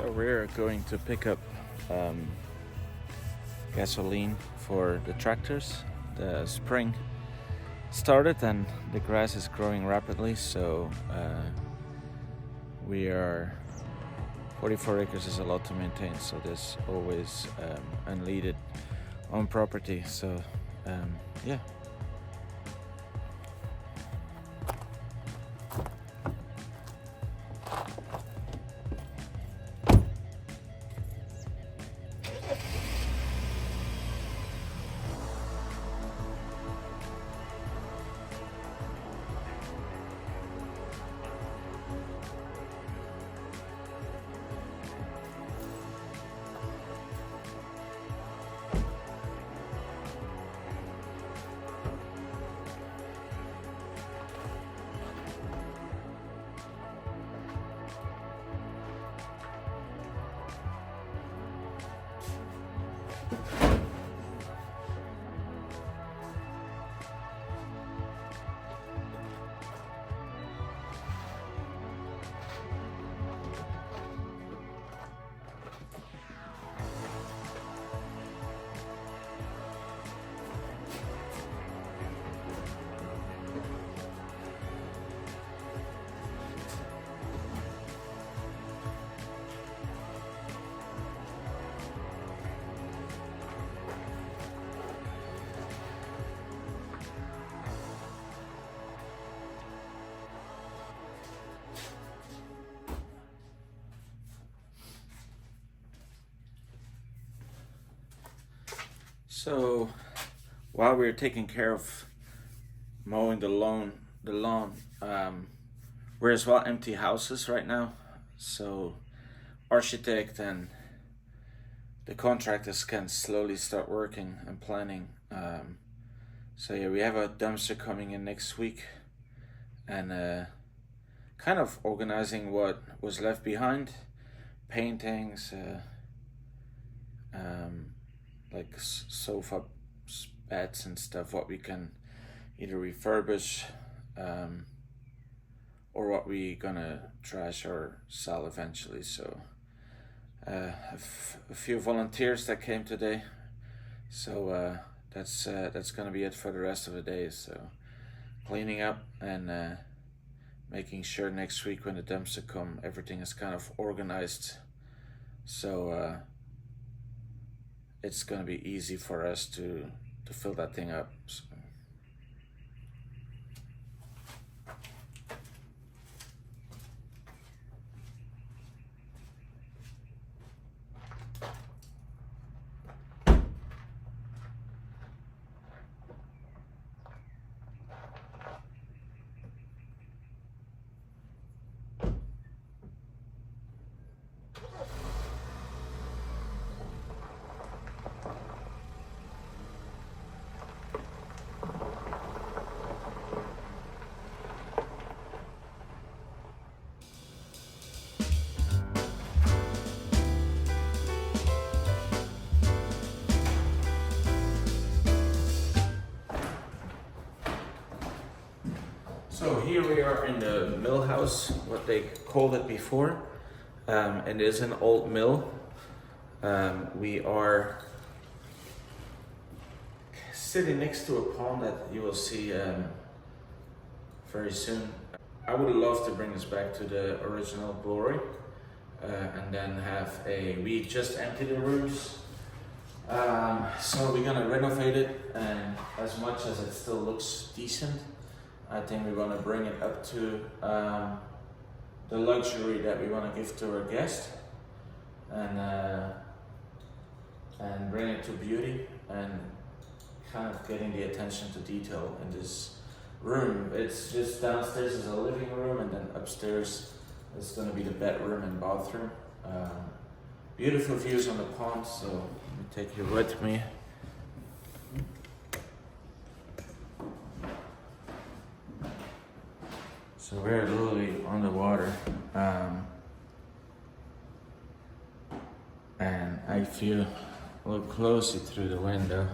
So we're going to pick up gasoline for the tractors. The spring started and the grass is growing rapidly, so we are 44 acres is a lot to maintain, so there's always unleaded on property. So yeah. So while we're taking care of mowing the lawn, we're as well empty houses right now. So architect and the contractors can slowly start working and planning. So yeah, we have a dumpster coming in next week, and kind of organizing what was left behind, paintings, like sofa beds and stuff, what we can either refurbish or what we gonna trash or sell eventually. So a few volunteers that came today, so that's gonna be it for the rest of the day. So cleaning up and making sure next week when the dumpster come, everything is kind of organized, so it's gonna be easy for us to fill that thing up. So. So here we are in the mill house, what they called it before, and it is an old mill. We are sitting next to a pond that you will see very soon. I would love to bring this back to the original glory, and then we just emptied the rooms. So we're gonna renovate it, and as much as it still looks decent, I think we want to bring it up to the luxury that we want to give to our guest, and bring it to beauty and kind of getting the attention to detail in this room. It's just downstairs is a living room, and then upstairs is going to be the bedroom and bathroom. Beautiful views on the pond, so let me take you with me. So we're literally on the water, and I feel look closely through the window.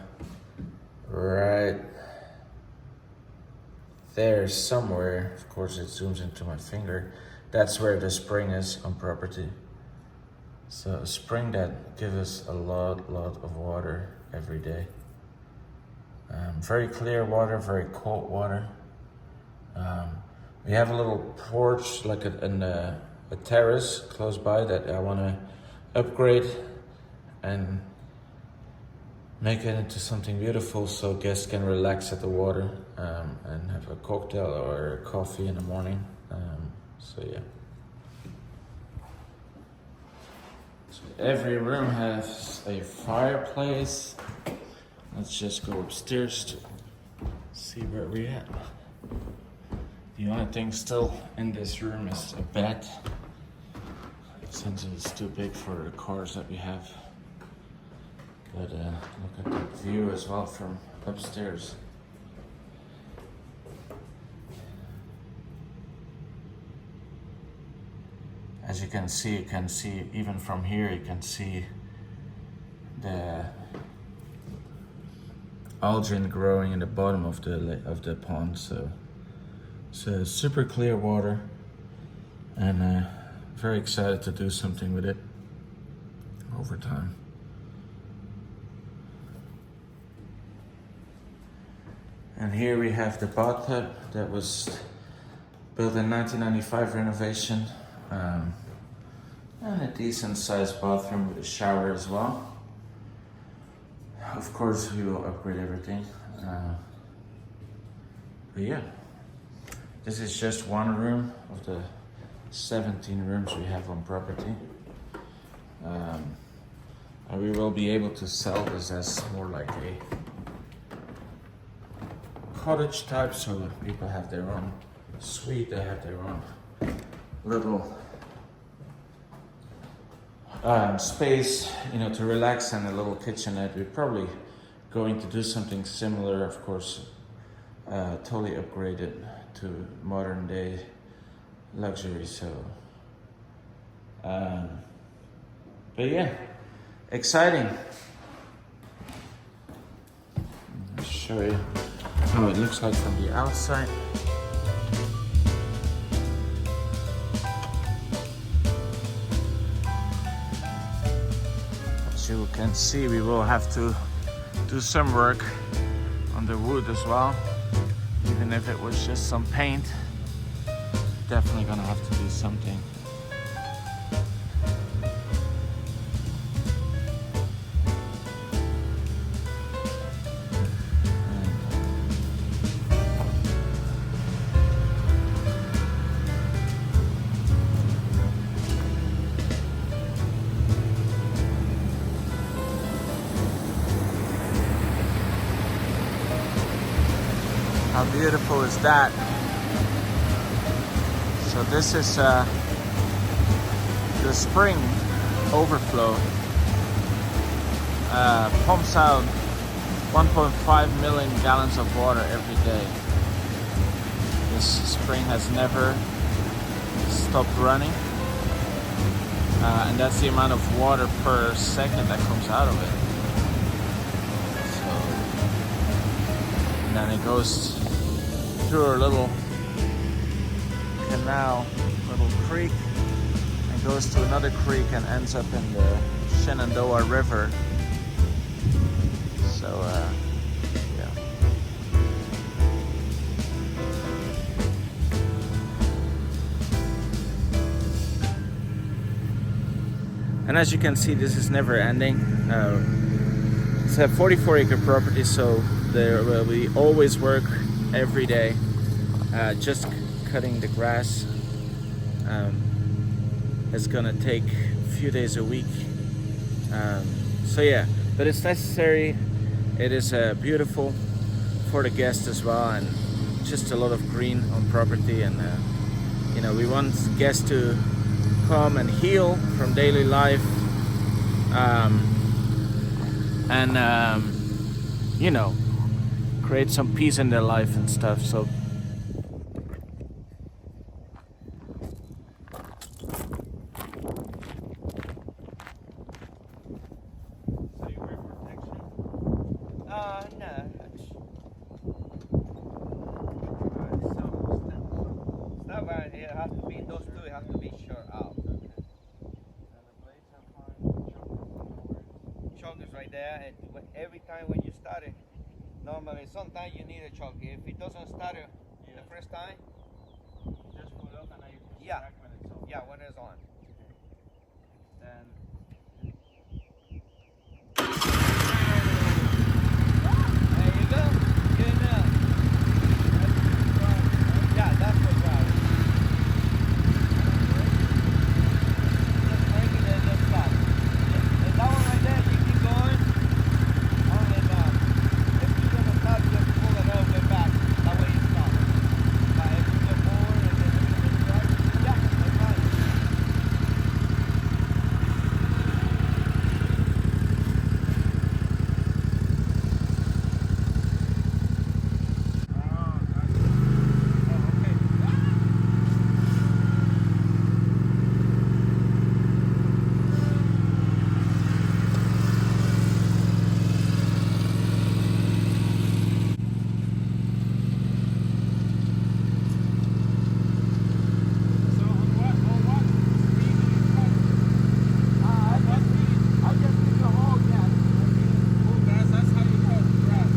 Right there somewhere, of course it zooms into my finger, that's where the spring is on property. So a spring that gives us a lot of water every day. Very clear water, very cold water. We have a little porch, like a terrace close by that I want to upgrade and make it into something beautiful so guests can relax at the water and have a cocktail or a coffee in the morning. So yeah. So every room has a fireplace. Let's just go upstairs to see where we're at. The only thing still in this room is a bed, since it's too big for the cars that we have. But look at the view as well from upstairs. As you can see even from here, you can see the algae growing in the bottom of the pond. So it's super clear water, and very excited to do something with it over time. And here we have the bathtub that was built in 1995 renovation, and a decent sized bathroom with a shower as well. Of course, we will upgrade everything. But yeah, this is just one room of the 17 rooms we have on property. And we will be able to sell this as more like a cottage type, so people have their own suite, they have their own little space, to relax, and a little kitchenette. We're probably going to do something similar, of course, totally upgraded to modern day luxury. So, but yeah, exciting. I'll show you how it looks like from the outside. As you can see, we will have to do some work on the wood as well. Even if it was just some paint, definitely gonna have to do something. How beautiful is that? So this is the spring overflow. Pumps out 1.5 million gallons of water every day. This spring has never stopped running. And that's the amount of water per second that comes out of it. And then it goes through a little canal, little creek, and goes to another creek and ends up in the Shenandoah River. So, yeah. And as you can see, this is never ending. It's a 44-acre property, so there will be always work every day, just cutting the grass. It's gonna take a few days a week. So yeah, but it's necessary. It is beautiful for the guests as well, and just a lot of green on property. And we want guests to come and heal from daily life, and create some peace in their life and stuff. So you wear protection? No. It's not bad. It has to be those two. It has to be short out. And the blades are fine. there, and every time when you start it, normally sometimes you need a choke. If it doesn't start it the first time, Just pull up and I push Yeah. back when it's on. yeah, when it's on. Then There you go. Good enough. Yeah, that's the drive. Just break it and just stop. And that one right there, you keep going. Only now. If you're gonna stop, just pull it a little bit back. That way you stop. But if you go forward and then you just drive, yeah, that's fine. so on what speed do you cut? I just need the whole gas. Full gas, that's how you cut grass.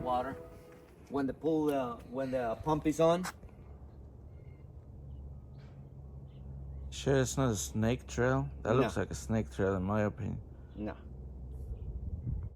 Water. When the pump is on. Sure, it's not a snake trail. That No. looks like a snake trail in my opinion. No.